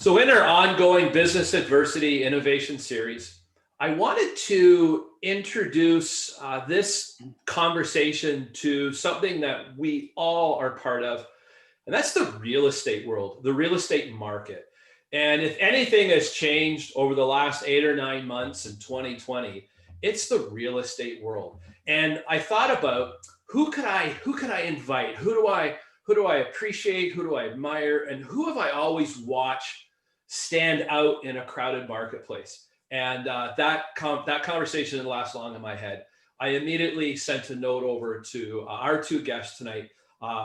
So in our ongoing business adversity innovation series, I wanted to introduce this conversation to something that we all are part of, and that's the real estate world, the real estate market. And if anything has changed over the last 8 or 9 months in 2020, it's the real estate world. And I thought about who could I invite? Who do I appreciate? Who do I admire? And who have I always watched stand out in a crowded marketplace? And that conversation didn't last long in my head. I immediately sent a note over to our two guests tonight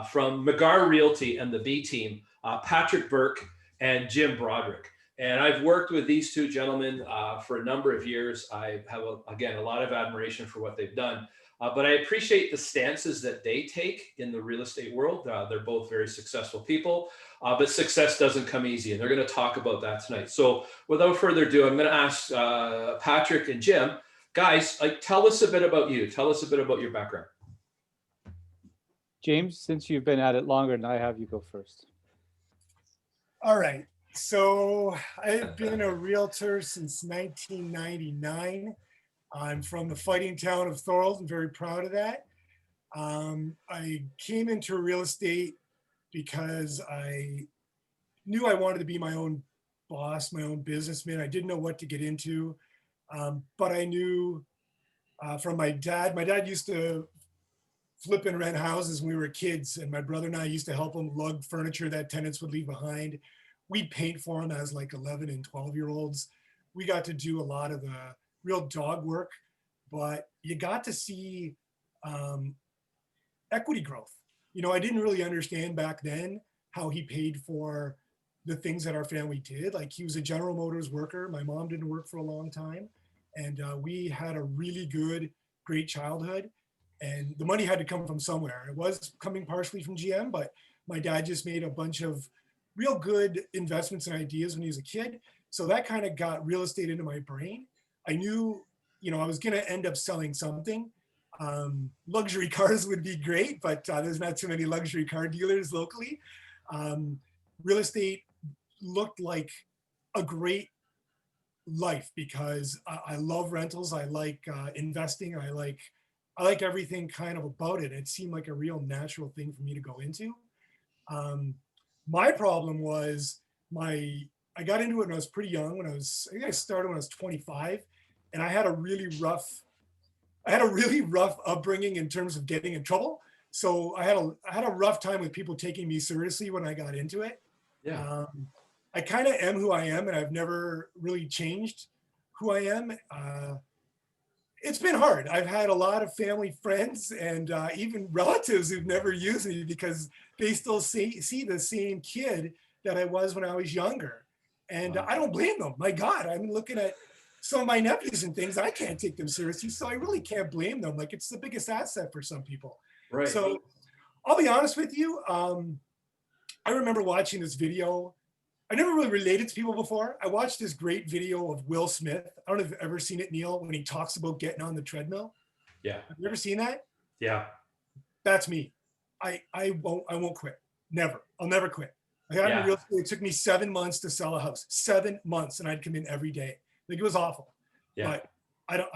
from McGarr Realty and the B team, Patrick Burke and Jim Broderick. And I've worked with these two gentlemen for a number of years. I have, again, a lot of admiration for what they've done. But I appreciate the stances that they take in the real estate world. They're both very successful people, but success doesn't come easy. And they're going to talk about that tonight. So without further ado, I'm going to ask Patrick and Jim, guys, tell us a bit about you. Tell us a bit about your background. James, since you've been at it longer than I have, you go first. All right. So I've been a realtor since 1999. I'm from the fighting town of Thorold. I'm very proud of that. I came into real estate because I knew I wanted to be my own boss, my own businessman. I didn't know what to get into, but I knew from my dad used to flip and rent houses when we were kids, and my brother and I used to help him lug furniture that tenants would leave behind. We'd paint for him as like 11 and 12-year-olds. We got to do a lot of the real dog work, but you got to see equity growth. You know, I didn't really understand back then how he paid for the things that our family did. Like, he was a General Motors worker. My mom didn't work for a long time. And we had a really good, great childhood. And the money had to come from somewhere. It was coming partially from GM, but my dad just made a bunch of real good investments and ideas when he was a kid. So that kind of got real estate into my brain. I knew, you know, I was going to end up selling something. Luxury cars would be great, but there's not too many luxury car dealers locally. Real estate looked like a great life because I love rentals. I like investing. I like everything kind of about it. It seemed like a real natural thing for me to go into. My problem was I got into it when I was pretty young. I think I started when I was 25, and I had a really rough upbringing in terms of getting in trouble. So I had a rough time with people taking me seriously when I got into it. Yeah. I kind of am who I am, and I've never really changed who I am. It's been hard. I've had a lot of family friends and even relatives who've never used me because they still see the same kid that I was when I was younger. And I don't blame them. My God, I'm looking at some of my nephews and things. I can't take them seriously. So I really can't blame them. Like, it's the biggest asset for some people. Right. So I'll be honest with you. I remember watching this video. I never really related to people before. I watched this great video of Will Smith. I don't know if you've ever seen it, Neil, when he talks about getting on the treadmill. Yeah. Have you ever seen that? Yeah. That's me. I won't quit. Never. I'll never quit. I got into real estate. It took me 7 months to sell a house. 7 months, and I'd come in every day. Like, it was awful. Yeah. But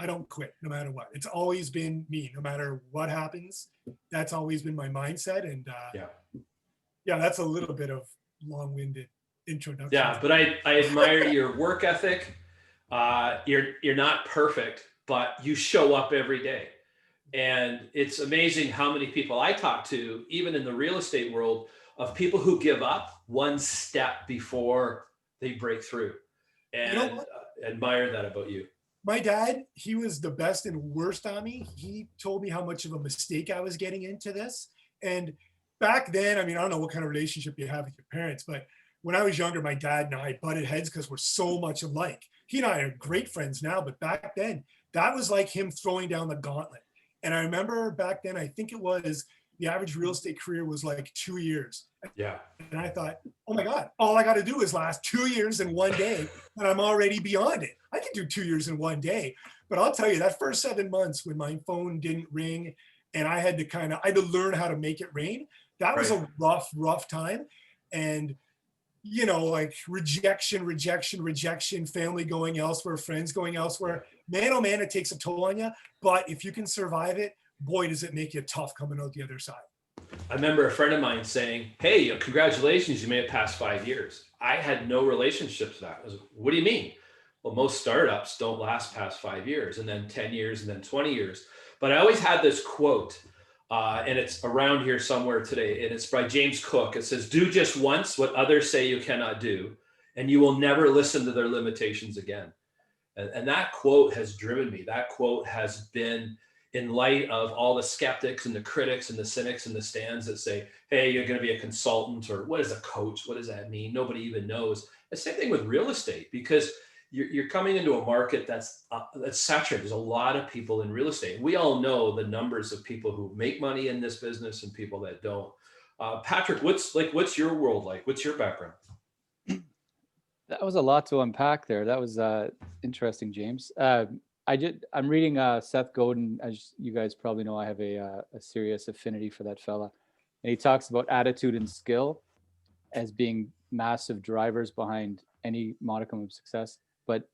I don't quit no matter what. It's always been me, no matter what happens. That's always been my mindset. And that's a little bit of long-winded introduction. Yeah, but I admire your work ethic. You're not perfect, but you show up every day. And it's amazing how many people I talk to, even in the real estate world, of people who give up one step before they break through. And you know, admire that about you. My dad, he was the best and worst on me. He told me how much of a mistake I was getting into this. And back then, I mean, I don't know what kind of relationship you have with your parents, but when I was younger, my dad and I butted heads because we're so much alike. He and I are great friends now, but back then, that was like him throwing down the gauntlet. And I remember back then, I think it was the average real estate career was like 2 years. Yeah. And I thought, oh my God, all I got to do is last 2 years in one day, and I'm already beyond it. I can do 2 years in one day. But I'll tell you, that first 7 months when my phone didn't ring and I had to learn how to make it rain, that was a rough time. And you know, like rejection, family going elsewhere, friends going elsewhere. Man, oh man, it takes a toll on you. But if you can survive it, boy, does it make you tough coming out the other side. I remember a friend of mine saying, "Hey, congratulations, you made it past 5 years." I had no relationship to that. I was like, "What do you mean?" Well, most startups don't last past 5 years, and then 10 years, and then 20 years. But I always had this quote, and it's around here somewhere today, and it's by James Cook. It says, "Do just once what others say you cannot do, and you will never listen to their limitations again." And that quote has driven me. That quote has been, in light of all the skeptics and the critics and the cynics in the stands that say, "Hey, you're going to be a consultant," or "What is a coach? What does that mean?" Nobody even knows. The same thing with real estate, because you're coming into a market that's saturated. There's a lot of people in real estate. We all know the numbers of people who make money in this business and people that don't. Patrick, what's your world like? What's your background? That was a lot to unpack there. That was interesting, James. I'm reading Seth Godin. As you guys probably know, I have a serious affinity for that fella. And he talks about attitude and skill as being massive drivers behind any modicum of success. But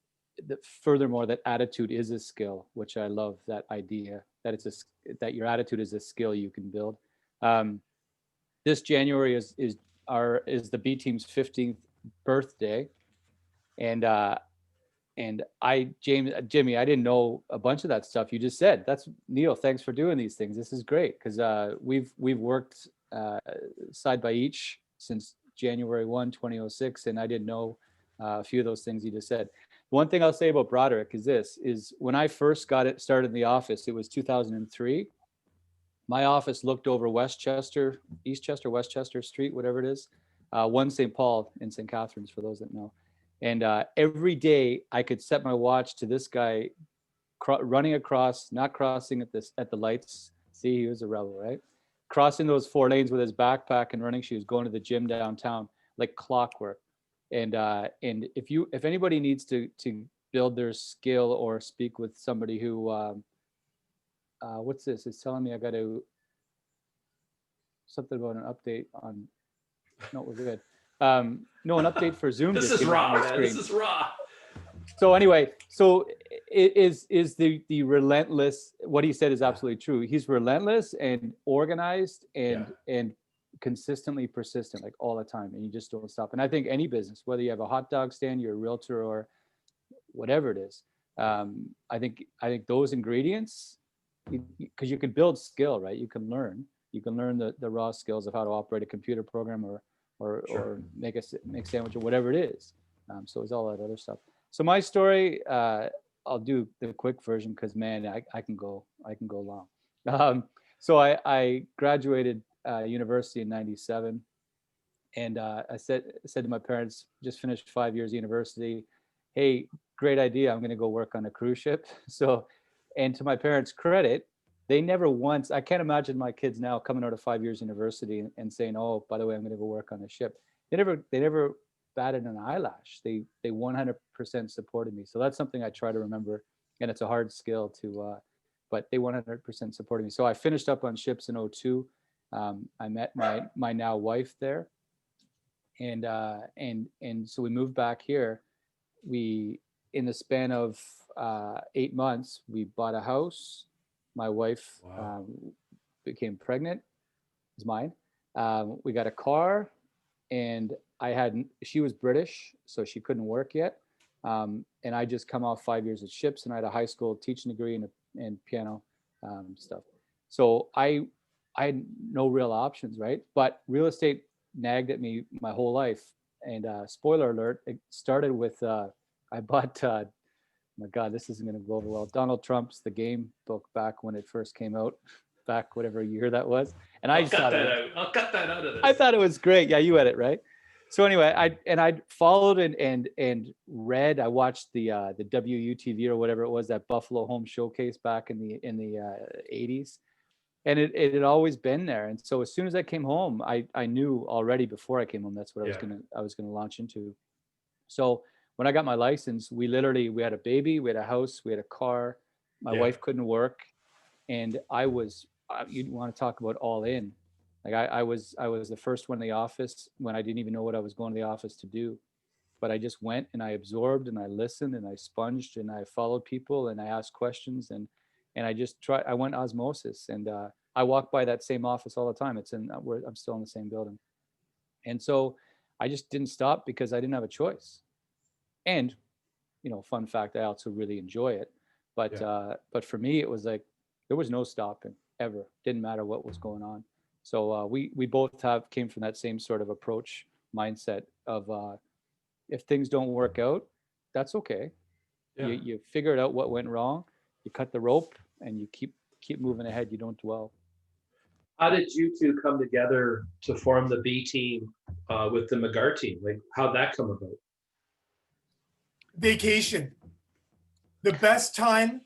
furthermore, that attitude is a skill, which I love that idea, that that your attitude is a skill you can build. This January is the B team's 15th birthday. And Jimmy, I didn't know a bunch of that stuff you just said. That's Neil. Thanks for doing these things. This is great because we've worked side by each since January 1, 2006, and I didn't know a few of those things you just said. One thing I'll say about Broderick is when I first got it started in the office, it was 2003. My office looked over Eastchester, Westchester Street, whatever it is, 1 St. Paul in St. Catharines, for those that know. And every day I could set my watch to this guy running across, not crossing at the lights. See, he was a rebel, right? Crossing those 4 lanes with his backpack and running shoes, going to the gym downtown like clockwork. And if anybody needs to build their skill or speak with somebody who, what's this? It's telling me I got to something about an update on. No, we're good. No, an update for Zoom. This is raw, man. This is raw. So anyway, it is the relentless. What he said is absolutely true. He's relentless and organized and consistently persistent, like all the time, and you just don't stop. And I think any business, whether you have a hot dog stand, you're a realtor, or whatever it is, I think those ingredients, because you can build skill, right? You can learn the raw skills of how to operate a computer program or make sandwich or whatever it is. So it's all that other stuff. So my story, I'll do the quick version because man, I can go long. So I graduated university in '97, and I said to my parents, just finished 5 years university. Hey, great idea. I'm going to go work on a cruise ship. So, and to my parents' credit, they never once, I can't imagine my kids now coming out of 5 years university and saying, "Oh, by the way, I'm going to go work on a ship." They never batted an eyelash. They 100% supported me. So that's something I try to remember, and it's a hard skill to, but they 100% supported me. So I finished up on ships in '02. I met my now wife there, and so we moved back here. We, in the span of 8 months, we bought a house. My wife became pregnant. It's mine. We got a car, and she was British, so she couldn't work yet. And I just come off 5 years at ships, and I had a high school teaching degree and piano stuff. So I had no real options, right? But real estate nagged at me my whole life. And spoiler alert, it started with I bought. My God, this isn't going to go over well. Donald Trump's The Game book back when it first came out, back whatever year that was. And I'll cut that out of this. I thought it was great. Yeah, you had it right. So anyway, I followed and read. I watched the WUTV or whatever it was, that Buffalo Home Showcase back in the 80s, and it had always been there. And so as soon as I came home, I knew already before I came home that's what I was gonna launch into. So when I got my license, we had a baby, we had a house, we had a car. My wife couldn't work, and I was, you'd want to talk about all in. Like I was the first one in the office when I didn't even know what I was going to the office to do. But I just went and I absorbed and I listened and I sponged and I followed people and I asked questions and I just tried. I went osmosis, and I walk by that same office all the time. It's in where I'm still in the same building, and so I just didn't stop because I didn't have a choice. And fun fact, I also really enjoy it. But for me, it was like there was no stopping ever. Didn't matter what was going on. So we both came from that same sort of approach mindset of if things don't work out, that's okay. Yeah. You figure out what went wrong, you cut the rope, and you keep moving ahead. You don't dwell. How did you two come together to form the B team with the McGarr team? Like, how'd that come about? Vacation. The best time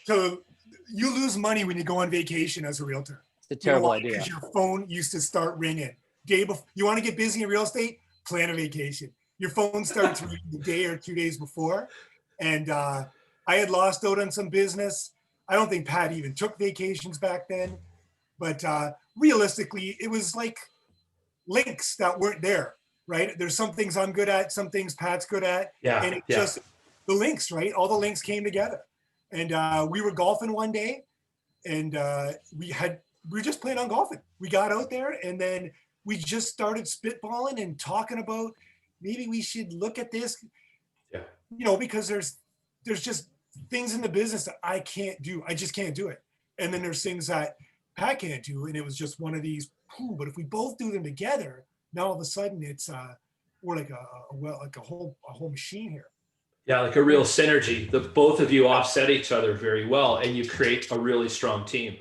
you lose money when you go on vacation as a realtor. It's a terrible idea. Because your phone used to start ringing. Day before, you want to get busy in real estate? Plan a vacation. Your phone starts ringing the day or 2 days before. And I had lost out on some business. I don't think Pat even took vacations back then. But realistically, it was like links that weren't there, right? There's some things I'm good at, some things Pat's good at. Yeah. And it's just the links, right? All the links came together. And we were golfing one day, and we were just playing on golfing. We got out there, and then we just started spitballing and talking about maybe we should look at this, because there's just things in the business that I can't do. I just can't do it. And then there's things that Pat can't do. And it was just one of these, but if we both do them together, now all of a sudden it's, we're like a whole machine here. Yeah, like a real synergy. The both of you offset each other very well, and you create a really strong team.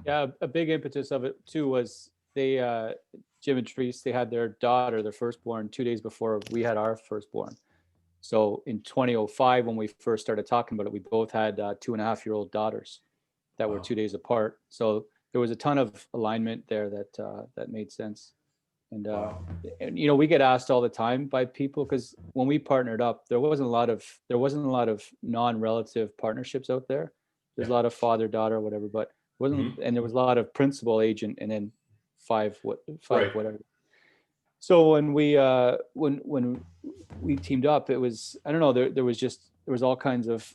Yeah, a big impetus of it too was they, Jim and Therese, they had their daughter, their firstborn, 2 days before we had our firstborn. So in 2005, when we first started talking about it, we both had 2.5-year-old daughters that were 2 days apart. So there was a ton of alignment there that made sense. And, and we get asked all the time by people, because when we partnered up, there wasn't a lot of non-relative partnerships out there. There's a lot of father, daughter, whatever, but wasn't, and there was a lot of principal, agent, and then five whatever. So when we teamed up, it was, I don't know, there was all kinds of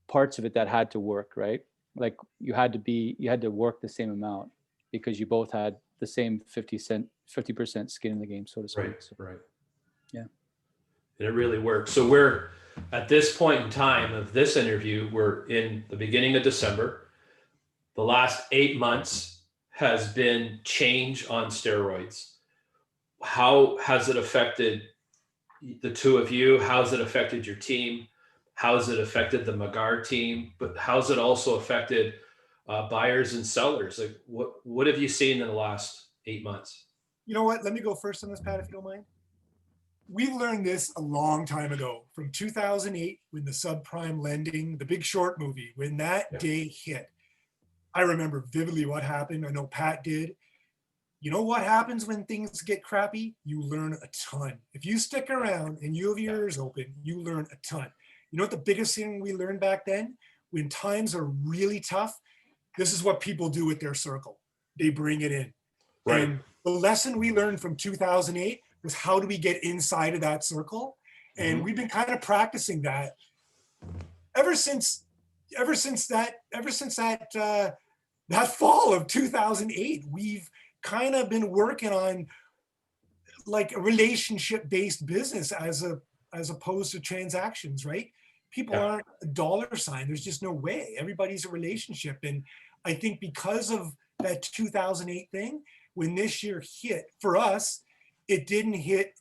parts of it that had to work, right? Like you had to work the same amount because you both had the same 50% skin in the game, so to speak. Right. Yeah. And it really worked. So we're at this point in time of this interview, we're in the beginning of December. The last 8 months has been change on steroids. How has it affected the two of you? How's it affected your team? How's it affected the McGarr team? But how's it also affected buyers and sellers? Like what have you seen in the last 8 months? You know what? Let me go first on this, Pat, if you don't mind. We learned this a long time ago, from 2008, when the subprime lending, the Big Short movie, when that day hit. I remember vividly what happened. I know Pat did. You know what happens when things get crappy? You learn a ton. If you stick around and you have your ears open, you learn a ton. You know what the biggest thing we learned back then? When times are really tough, this is what people do with their circle. They bring it in. Right. And the lesson we learned from 2008 was how do we get inside of that circle? And we've been kind of practicing that ever since that fall of 2008. We've kind of been working on like a relationship-based business as opposed to transactions, right? People aren't a dollar sign. There's just no way. Everybody's a relationship. And I think because of that 2008 thing, when this year hit, for us, it didn't hit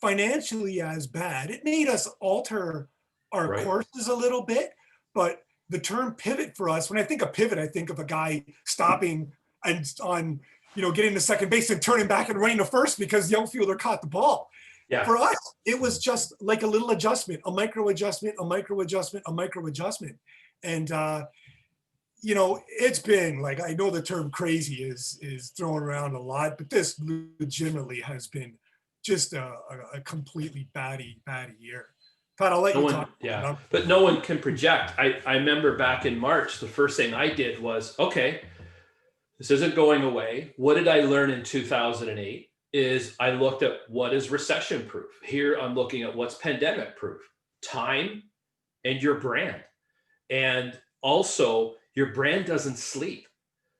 financially as bad. It made us alter our courses a little bit, but the term pivot for us, when I think of pivot, I think of a guy stopping and on, getting to second base and turning back and running to first because the outfielder caught the ball. Yeah. For us, it was just like a little adjustment, a micro adjustment, a micro adjustment, a micro adjustment. And, it's been like, I know the term crazy is thrown around a lot, but this legitimately has been just a completely batty year. Pat, I'll let you talk. Yeah, but no one can project. I remember back in March, the first thing I did was, okay, This isn't going away. What did I learn in 2008? Is I looked at what is recession proof. Here I'm looking at what's pandemic proof. Time and your brand. And also your brand doesn't sleep.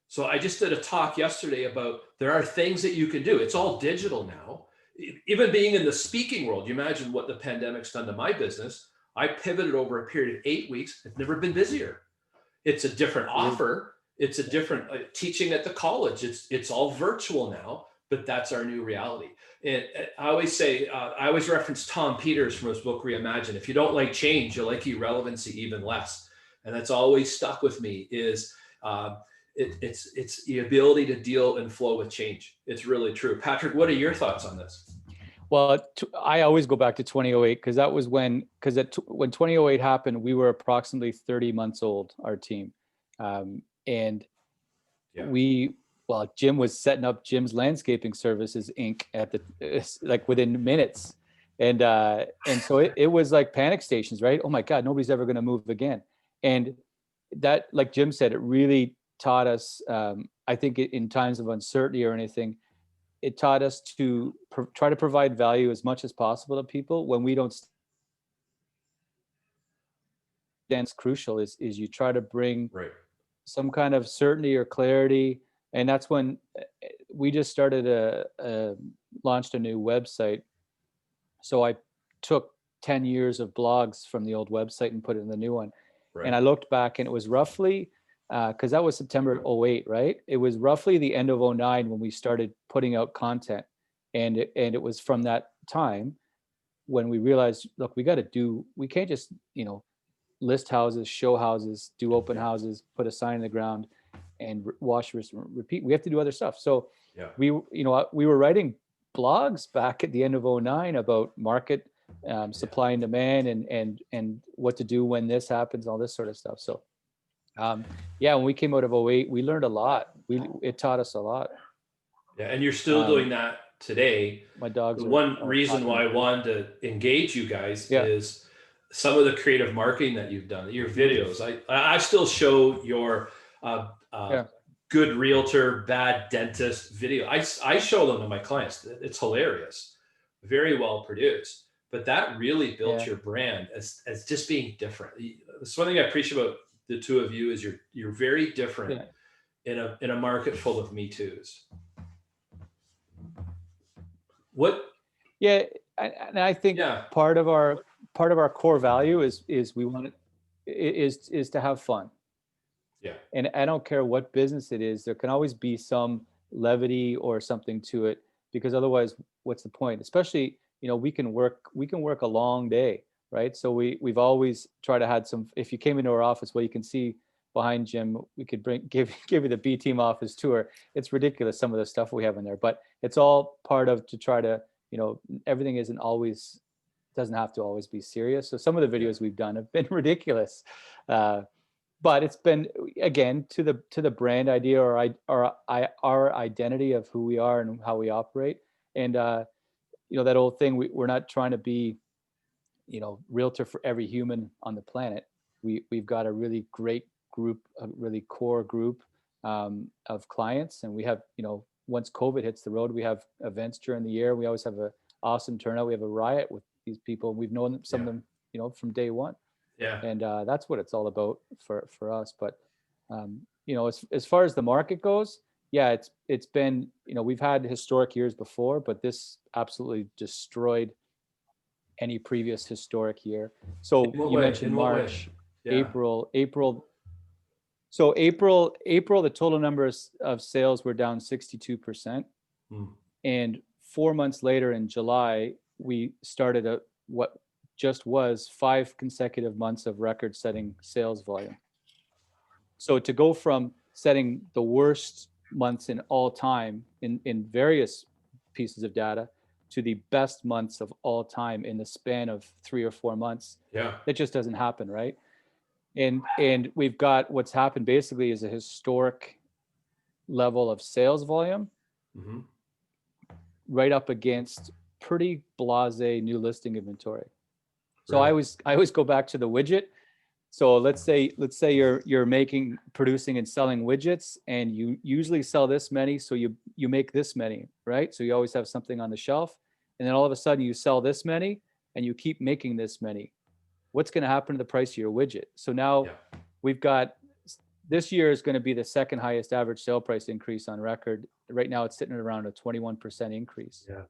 So I just did a talk yesterday about there are things that you can do. It's all digital now. Even being in the speaking world, you imagine what the pandemic's done to my business. I pivoted over a period of 8 weeks. I've never been busier. It's a different offer. It's a different teaching at the college. It's all virtual now, but that's our new reality. And I always say, I always reference Tom Peters from his book, Reimagine. If you don't like change, you'll like irrelevancy even less. And that's always stuck with me is it's the ability to deal and flow with change. It's really true. Patrick, what are your thoughts on this? Well, I always go back to 2008 because that was when 2008 happened, we were approximately 30 months old, our team. And Jim was setting up Jim's Landscaping Services Inc. at like within minutes. And so it was like panic stations, right? Oh my God, nobody's ever going to move again. And that, like Jim said, it really taught us, I think in times of uncertainty or anything, it taught us to try to provide value as much as possible to people when we don't. That's crucial is you try to bring some kind of certainty or clarity. And that's when we just started launched a new website. So I took 10 years of blogs from the old website and put it in the new one. Right. And I looked back and it was roughly, because that was September 2008, right? It was roughly the end of 2009 when we started putting out content. And it was from that time when we realized, look, we can't just, list houses, show houses, do open houses, put a sign in the ground and wash, repeat. We have to do other stuff. So we were writing blogs back at the end of 2009 about market supply and demand and what to do when this happens, all this sort of stuff. So when we came out of 2008, we learned a lot. It taught us a lot. Yeah, and you're still doing that today. My dogs. The one reason why I wanted to engage you guys is some of the creative marketing that you've done, your videos. I still show your good realtor, bad dentist video. I show them to my clients. It's hilarious, very well produced. But that really built your brand as just being different. That's one thing I appreciate about the two of you is you're very different in a market full of Me Too's. What? Yeah, and I think part of our core value is we want is to have fun. Yeah. And I don't care what business it is, there can always be some levity or something to it, because otherwise, what's the point? Especially, we can work a long day, right? So we've always tried to have some. If you came into our office, well, you can see behind Jim, we could give you the B-Team office tour. It's ridiculous some of the stuff we have in there, but it's all part of to try to, everything doesn't have to always be serious. So some of the videos we've done have been ridiculous, but it's been, again, to the brand idea or our identity of who we are and how we operate. And that old thing, we're not trying to be, realtor for every human on the planet. We've got a really great group, a really core group of clients, and we have, once COVID hits the road, we have events during the year. We always have an awesome turnout. We have a riot with these people. We've known some of them, from day one. Yeah. And that's what it's all about for us. But as far as the market goes, it's been, we've had historic years before, but this absolutely destroyed any previous historic year. So you mentioned March, April. So April, the total number of sales were down 62%. And 4 months later in July, we started what just was 5 consecutive months of record-setting sales volume. So to go from setting the worst months in all time in various pieces of data to the best months of all time in the span of 3 or 4 months, that just doesn't happen, right? And we've got what's happened basically is a historic level of sales volume, right up against pretty blasé new listing inventory. So I always go back to the widget. So let's say you're producing and selling widgets, and you usually sell this many, so you make this many, right? So you always have something on the shelf, and then all of a sudden you sell this many, and you keep making this many. What's going to happen to the price of your widget? So now we've got, this year is going to be the second highest average sale price increase on record. Right now it's sitting at around a 21% increase. Yeah.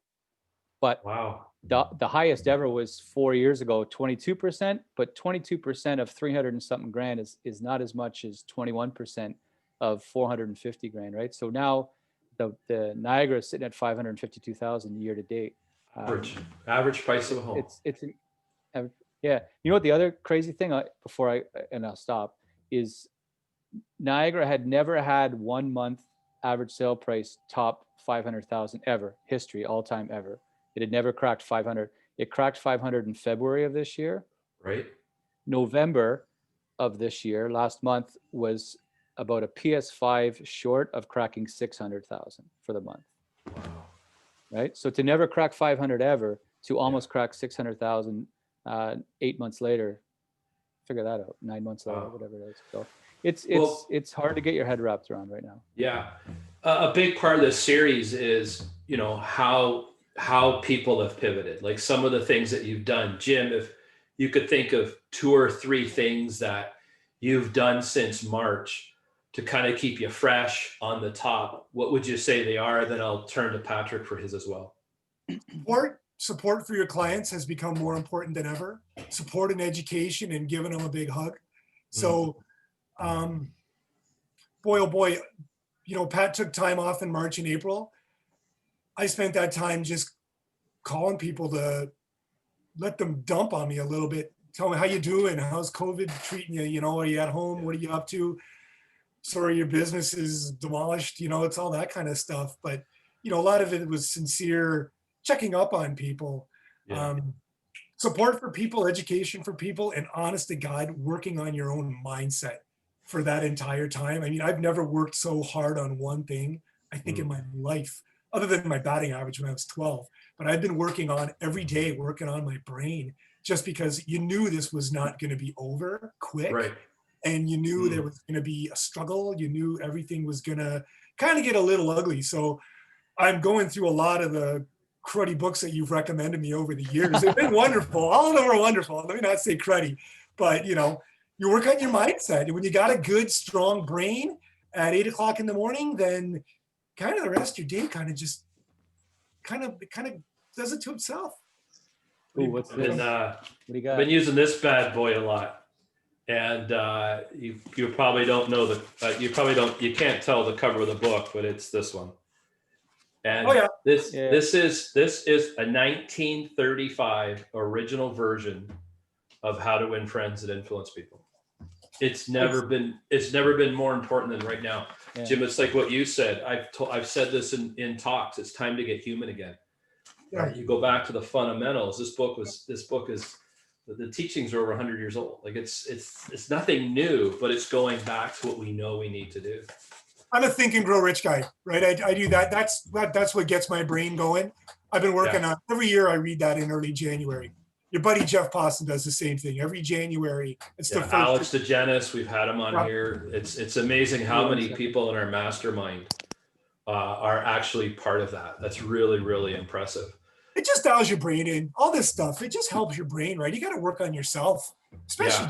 But Wow. the highest ever was 4 years ago, 22%, but 22% of 300 and something grand is not as much as 21% of 450 grand, right? So now the Niagara is sitting at 552,000 year to date. Average price of a home. Yeah. You know what the other crazy thing, I'll stop, is Niagara had never had 1 month average sale price top 500,000 ever, history, all time ever. It had never cracked 500. It cracked 500 in February of this year. Right. November of this year, last month, was about a PS5 short of cracking 600,000 for the month. Wow. Right. So to never crack 500 ever, to almost crack 600,000 8 months later, figure that out. 9 months later, whatever it is. So it's hard to get your head wrapped around right now. Yeah. A big part of this series is, how people have pivoted, like some of the things that you've done. Jim, if you could think of 2 or 3 things that you've done since March to kind of keep you fresh on the top, what would you say they are? Then I'll turn to Patrick for his as well. Support for your clients has become more important than ever. Support and education and giving them a big hug. So, boy, oh boy, Pat took time off in March and April. I spent that time just calling people to let them dump on me a little bit. Tell me, how you doing? How's COVID treating you? Are you at home? What are you up to? Sorry, your business is demolished. It's all that kind of stuff. But, a lot of it was sincere checking up on people. Yeah. Support for people, education for people, and honest to God, working on your own mindset for that entire time. I mean, I've never worked so hard on one thing, I think, in my life, other than my batting average when I was 12. But I've been working on every day, working on my brain, just because you knew this was not going to be over quick. Right. And you knew there was going to be a struggle. You knew everything was going to kind of get a little ugly. So I'm going through a lot of the cruddy books that you've recommended me over the years. They've been wonderful. All of them are wonderful. Let me not say cruddy, but you work on your mindset. And when you got a good, strong brain at 8 o'clock in the morning, then kind of the rest of your day kind of does it to itself. Ooh, what's this? What do you got? I've been using this bad boy a lot, and you probably don't know you can't tell the cover of the book, but it's this one. And this is a 1935 original version of How to Win Friends and Influence People. It's never been more important than right now. Yeah. Jim, it's like what you said. I've said this in talks. It's time to get human again. Yeah. Right? You go back to the fundamentals. This book is the teachings are over 100 years old. Like it's nothing new, but it's going back to what we know we need to do. I'm a Think and Grow Rich guy, right? I do that. That's what gets my brain going. I've been working on every year. I read that in early January. Your buddy Jeff Poston does the same thing every January. It's the first. Alex DeGenis, we've had him on here. It's amazing how many people in our mastermind are actually part of that. That's really, really impressive. It just dials your brain in. All this stuff, it just helps your brain, right? You got to work on yourself, especially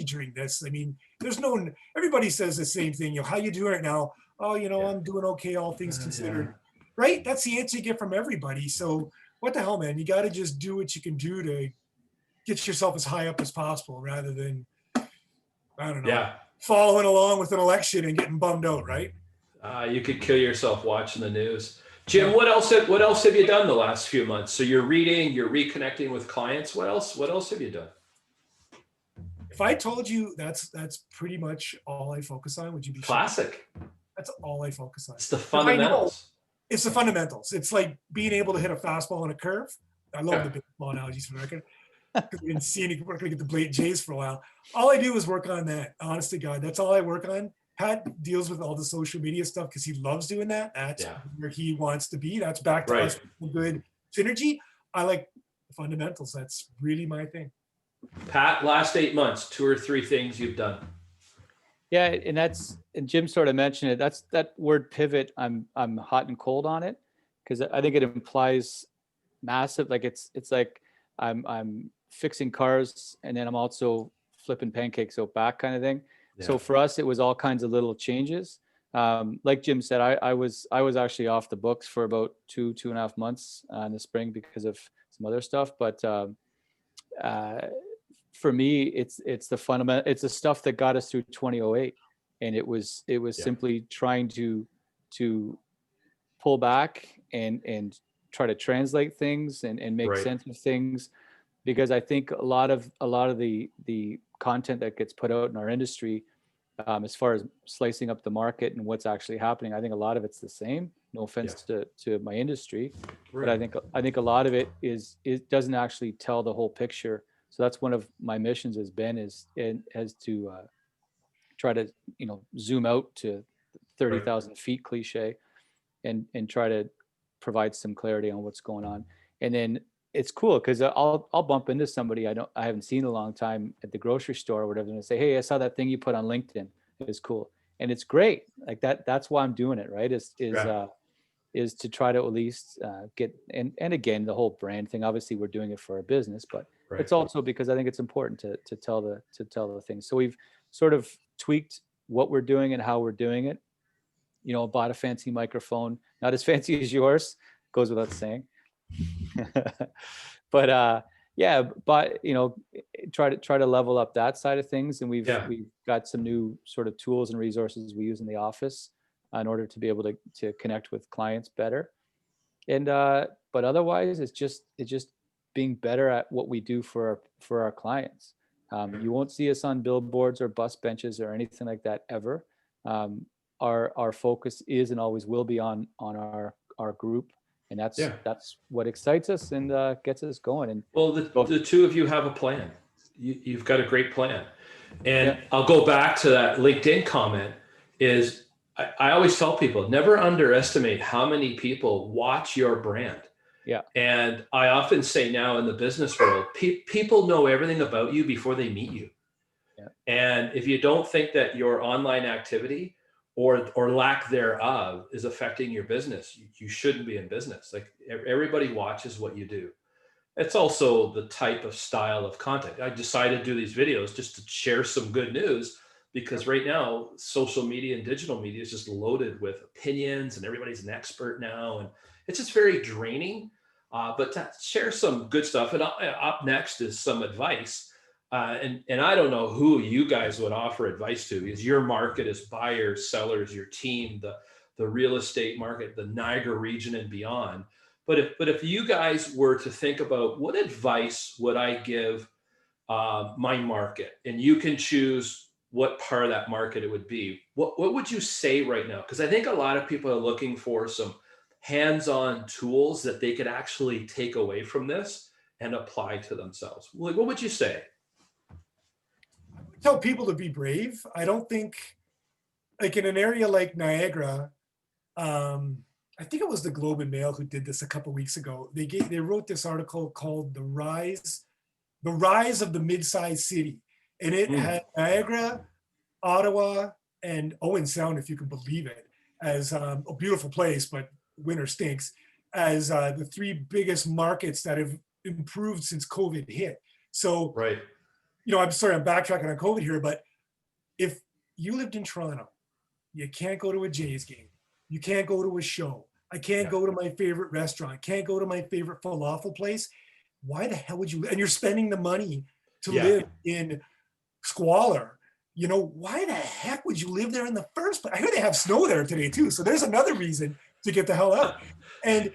during this. I mean, everybody says the same thing. How you doing right now? Oh, I'm doing okay, all things considered. Right? That's the answer you get from everybody. So what the hell, man? You got to just do what you can do to get yourself as high up as possible rather than, I don't know, following along with an election and getting bummed out, right? You could kill yourself watching the news. Jim, what else have you done the last few months? So you're reading, you're reconnecting with clients. What else have you done? If I told you that's pretty much all I focus on, would you be classic? Shocked? That's all I focus on. It's the fundamentals. It's the fundamentals. It's like being able to hit a fastball on a curve. I love the baseball analogies for the record. Because we've been seeing it working at the Blade Jays for a while. All I do is work on that. Honest to God, that's all I work on. Pat deals with all the social media stuff because he loves doing that. That's where he wants to be. That's back to us with good synergy. I like the fundamentals. That's really my thing. Pat, last 8 months, 2 or 3 things you've done. Yeah, and Jim sort of mentioned it. That's that word pivot. I'm hot and cold on it because I think it implies massive. Like it's like I'm fixing cars and then I'm also flipping pancakes out back kind of thing. Yeah. So for us, it was all kinds of little changes. Like Jim said, I was actually off the books for about 2.5 months in the spring because of some other stuff. But for me, it's the fundamental, it's the stuff that got us through 2008, and it was simply trying to pull back and try to translate things and make sense of things, because I think a lot of the content that gets put out in our industry, as far as slicing up the market and what's actually happening, I think a lot of it's the same. No offense to my industry, but I think a lot of it doesn't actually tell the whole picture. So that's one of my missions has to try to zoom out to 30,000 feet cliche, and try to provide some clarity on what's going on. And then it's cool because I'll bump into somebody I haven't seen in a long time at the grocery store or whatever, and say, hey, I saw that thing you put on LinkedIn. It was cool, and it's great. Like that's why I'm doing it, right? Is to try to at least get, and again, the whole brand thing. Obviously, we're doing it for our business, but it's also because I think it's important to tell the things. So we've sort of tweaked what we're doing and how we're doing it. Bought a fancy microphone, not as fancy as yours, goes without saying. But try to level up that side of things, and we've got some new sort of tools and resources we use in the office in order to be able to connect with clients better. And but otherwise, it's just being better at what we do for our clients. You won't see us on billboards or bus benches or anything like that ever. Our focus is and always will be on our group, and that's what excites us and gets us going. And well, the two of you have a plan. You've got a great plan, and I'll go back to that LinkedIn comment. Is I always tell people, never underestimate how many people watch your brand. Yeah. And I often say now in the business world, people know everything about you before they meet you. Yeah. And if you don't think that your online activity or lack thereof is affecting your business, you shouldn't be in business. Like everybody watches what you do. It's also the type of style of content. I decided to do these videos just to share some good news, because right now social media and digital media is just loaded with opinions and everybody's an expert now. And it's just very draining, but to share some good stuff. And up next is some advice. And I don't know who you guys would offer advice to, because your market is buyers, sellers, your team, the real estate market, the Niagara region and beyond. But if you guys were to think about what advice would I give my market, and you can choose what part of that market it would be, what would you say right now? Because I think a lot of people are looking for some hands-on tools that they could actually take away from this and apply to themselves. What would you say? Tell people to be brave. I don't think, like in an area like Niagara, I think it was the Globe and Mail who did this a couple of weeks ago. They wrote this article called "The Rise of the Mid-Sized City," and it had Niagara, Ottawa, and Owen Sound, if you can believe it, as a beautiful place, but winter stinks, as the 3 biggest markets that have improved since COVID hit. So, I'm sorry, I'm backtracking on COVID here, but if you lived in Toronto, you can't go to a Jays game. You can't go to a show. I can't go to my favorite restaurant. Can't go to my favorite falafel place. Why the hell would you? And you're spending the money to live in squalor. Why the heck would you live there in the first place? I hear they have snow there today too. So there's another reason to get the hell out. And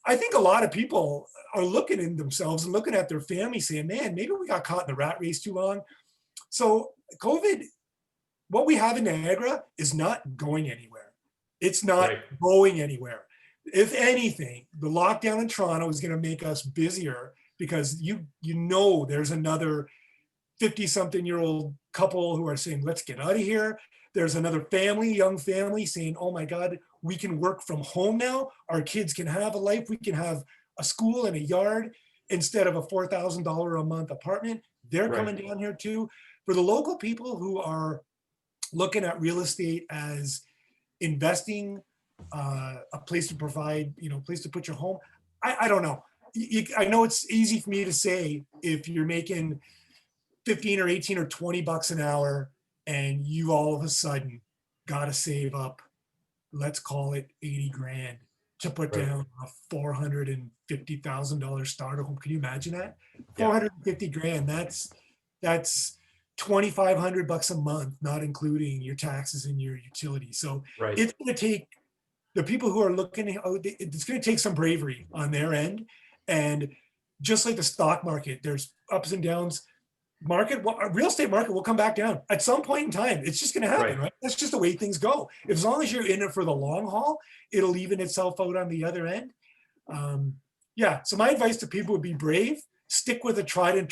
I think a lot of people are looking in themselves and looking at their family saying, man, maybe we got caught in the rat race too long. So COVID, what we have in Niagara is not going anywhere. It's not going anywhere. If anything, the lockdown in Toronto is going to make us busier, because there's another 50-something-year-old couple who are saying, let's get out of here. There's another young family saying, oh my God, we can work from home now. Our kids can have a life. We can have a school and a yard instead of a $4,000 a month apartment. They're Right. coming down here too. For the local people who are looking at real estate as investing, a place to provide, a place to put your home. I don't know. I know it's easy for me to say if you're making 15 or 18 or 20 bucks an hour and you all of a sudden got to save up, let's call it 80 grand to put Right. down a $450,000 starter home. Can you imagine that? Yeah. 450 grand. That's 2,500 bucks a month, not including your taxes and your utilities. So Right. it's going to take the people who are looking, it's going to take some bravery on their end. And just like the stock market, there's ups and downs. Real estate market will come back down at some point in time. It's just going to happen, right? That's just the way things go. As long as you're in it for the long haul, it'll even itself out on the other end. Yeah. So my advice to people would be brave. Stick with a tried and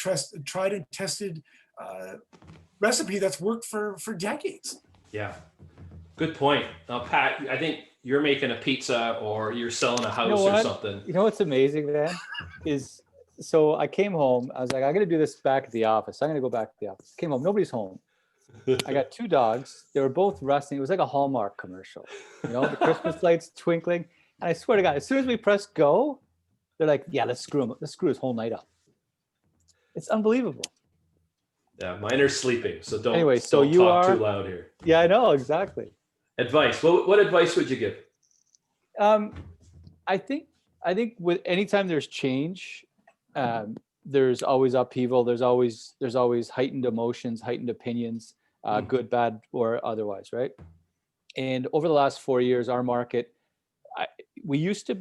tested recipe that's worked for decades. Yeah. Good point. Now, Pat, I think you're making a pizza or you're selling a house or something. You know what's amazing, man, is so I came home. I was like, I'm going to do this back at the office. I'm going to go back to the office. Came home. Nobody's home. I got 2 dogs. They were both rusting. It was like a Hallmark commercial. The Christmas lights twinkling. And I swear to God, as soon as we press go, they're like, yeah, let's screw him. Let's screw his whole night up. It's unbelievable. Yeah, mine are sleeping. So don't, don't talk too loud here. Yeah, I know. Exactly. Advice. What advice would you give? I think with anytime there's change, there's always upheaval. There's always heightened emotions, heightened opinions, good, bad, or otherwise, right? And over the last 4 years, our market, we used to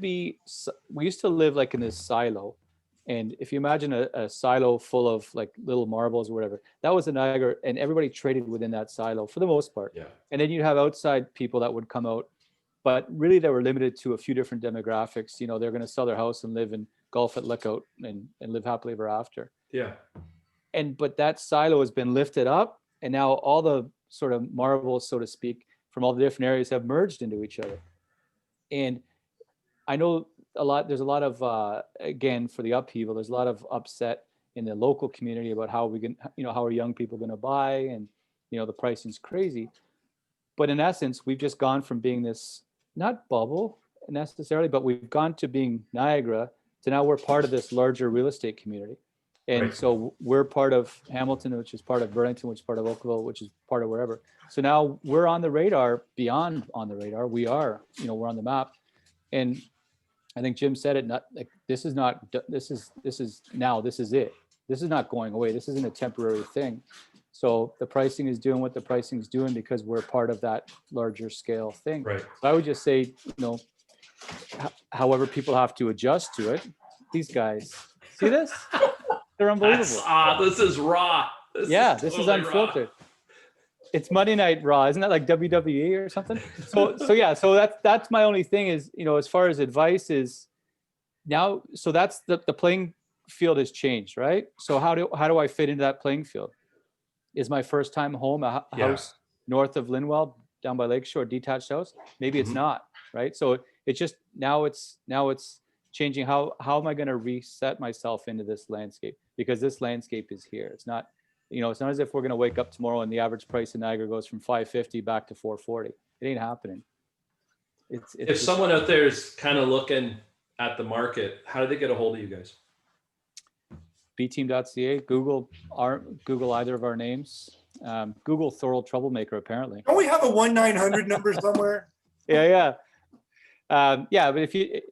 live like in this silo. And if you imagine a silo full of like little marbles or whatever, that was the Niagara, and everybody traded within that silo for the most part. Yeah. And then you'd have outside people that would come out, but really they were limited to a few different demographics. They're going to sell their house and live and golf at Lookout and live happily ever after. Yeah. But that silo has been lifted up, and now all the sort of marbles, so to speak, from all the different areas have merged into each other. And I know there's a lot of, again, for the upheaval, there's a lot of upset in the local community about how how are young people going to buy, and, the pricing's crazy. But in essence, we've just gone from being this, not bubble necessarily, but we've gone to being Niagara to now we're part of this larger real estate community. And Right. so we're part of Hamilton, which is part of Burlington, which is part of Oakville, which is part of wherever. So now we're on the radar, beyond on the radar. We are, we're on the map. And I think Jim said it, not like this is it. This is not going away. This isn't a temporary thing. So the pricing is doing what the pricing is doing because we're part of that larger scale thing. Right. So I would just say, however people have to adjust to it. These guys, see this? They're unbelievable. This is raw. This is unfiltered. Raw. It's Monday Night Raw. Isn't that like WWE or something? So that's my only thing is, as far as advice is now, so that's the playing field has changed, right? So how do I fit into that playing field? Is my first time home a house north of Linwell down by Lakeshore, detached house? Maybe it's not, right? So it's just now it's changing. How am I going to reset myself into this landscape? Because this landscape is here. It's not, it's not as if we're going to wake up tomorrow and the average price in Niagara goes from $550 back to $440. It ain't happening. If someone out there is kind of looking at the market, how do they get a hold of you guys? THEbTEAM.ca, Google either of our names. Google Thorold Troublemaker, apparently. Don't we have a 1-900 number somewhere? Yeah. But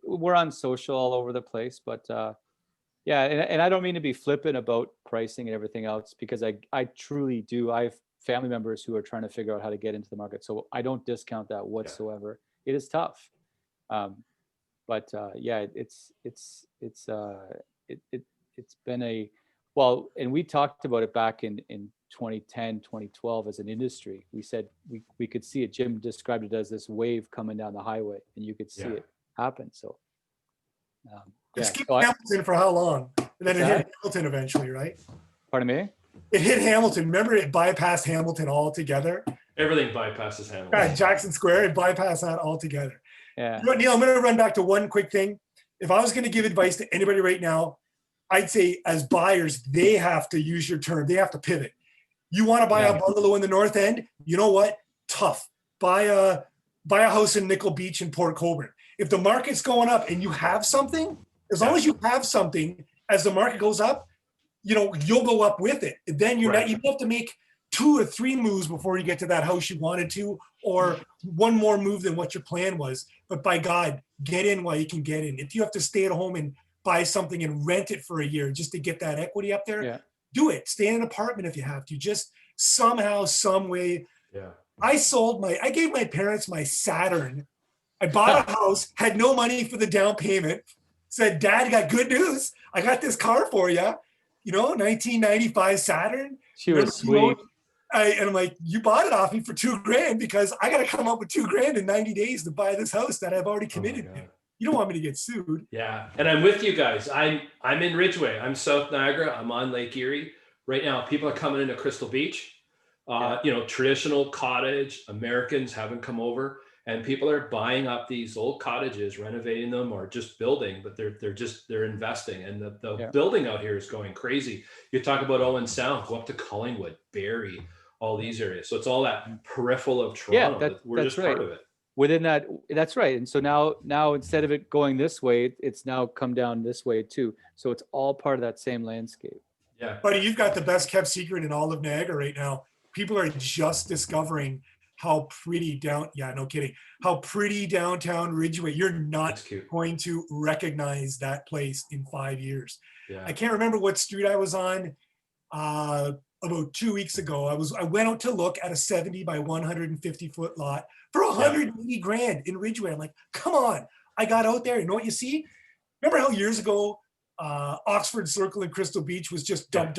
we're on social all over the place, but and I don't mean to be flippant about pricing and everything else, because I truly do. I have family members who are trying to figure out how to get into the market. So I don't discount that whatsoever. Yeah. It is tough. It's been and we talked about it back in 2010, 2012 as an industry. We said we could see it. Jim described it as this wave coming down the highway, and you could see it happen. So Hamilton for how long? And then it hit Hamilton eventually, right? Pardon me? It hit Hamilton. Remember, it bypassed Hamilton altogether. Everything bypasses Hamilton. Yeah, Jackson Square, it bypassed that altogether. Yeah. You know what, Neil, I'm going to run back to one quick thing. If I was going to give advice to anybody right now, I'd say as buyers, they have to use your term. They have to pivot. You want to buy a bungalow in the North End? You know what? Tough. Buy a house in Nickel Beach in Port Colborne. If the market's going up and you have something, as long as you have something, as the market goes up, you'll go up with it. Then you have to make 2 or 3 moves before you get to that house you wanted to, or one more move than what your plan was. But by God, get in while you can get in. If you have to stay at home and buy something and rent it for a year just to get that equity up there, do it. Stay in an apartment if you have to. Just somehow, some way. Yeah. I gave my parents my Saturn. I bought a house, had no money for the down payment, said, Dad, got good news. I got this car for you. 1995 Saturn. She was sweet. And I'm like, you bought it off me for $2,000 because I got to come up with $2,000 in 90 days to buy this house that I've already committed to. You don't want me to get sued. Yeah. And I'm with you guys. I'm in Ridgeway. I'm South Niagara. I'm on Lake Erie. Right now, people are coming into Crystal Beach. Traditional cottage. Americans haven't come over. And people are buying up these old cottages, renovating them, or just building, but they're investing. And the building out here is going crazy. You talk about Owen Sound, go up to Collingwood, Barrie, all these areas. So it's all that peripheral of Toronto. We're just part of it. Within that, that's right. And so now instead of it going this way, it's now come down this way too. So it's all part of that same landscape. Yeah. Buddy, you've got the best kept secret in all of Niagara right now. People are just discovering how pretty how pretty downtown Ridgeway. You're not going to recognize that place in 5 years. Yeah. I can't remember what street I was on about 2 weeks ago. I went out to look at a 70 by 150 foot lot for $180,000 in Ridgeway. I'm like, come on. I got out there. You know what you see? Remember how years ago Oxford Circle in Crystal Beach was just dump.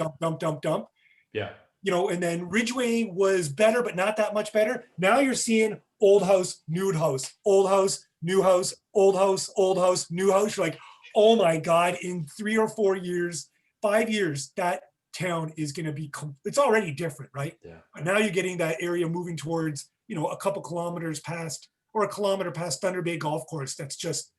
Yeah. And then Ridgeway was better, but not that much better. Now you're seeing old house, new house, old house, new house, old house, new house. You're like, oh my God, in 3 or 4 years, 5 years, that town is going to be, it's already different, right? Yeah. But now you're getting that area moving towards, a couple kilometers past, or a kilometer past Thunder Bay Golf Course. That's just,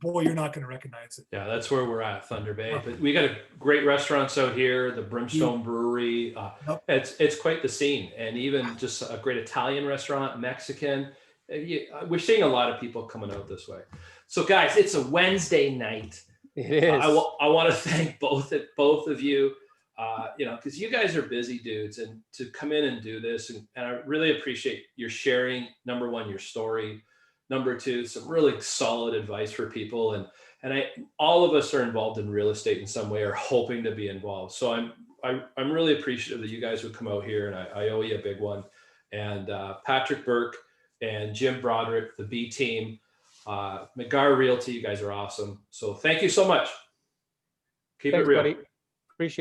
boy, you're not going to recognize it. Yeah, that's where we're at, Thunder Bay. But we got a great restaurants out here, the Brimstone Brewery. It's quite the scene. And even just a great Italian restaurant, Mexican. We're seeing a lot of people coming out this way. So guys, it's a Wednesday night. It is. I want to thank both of you, because you guys are busy dudes, and to come in and do this. And I really appreciate your sharing, number one, your story. Number two, some really solid advice for people. And all of us are involved in real estate in some way, or hoping to be involved. So I'm really appreciative that you guys would come out here, and I owe you a big one. And Patrick Burke and Jim Broderick, the B team, McGarr Realty, you guys are awesome. So thank you so much. Keep it real. Buddy. Appreciate it.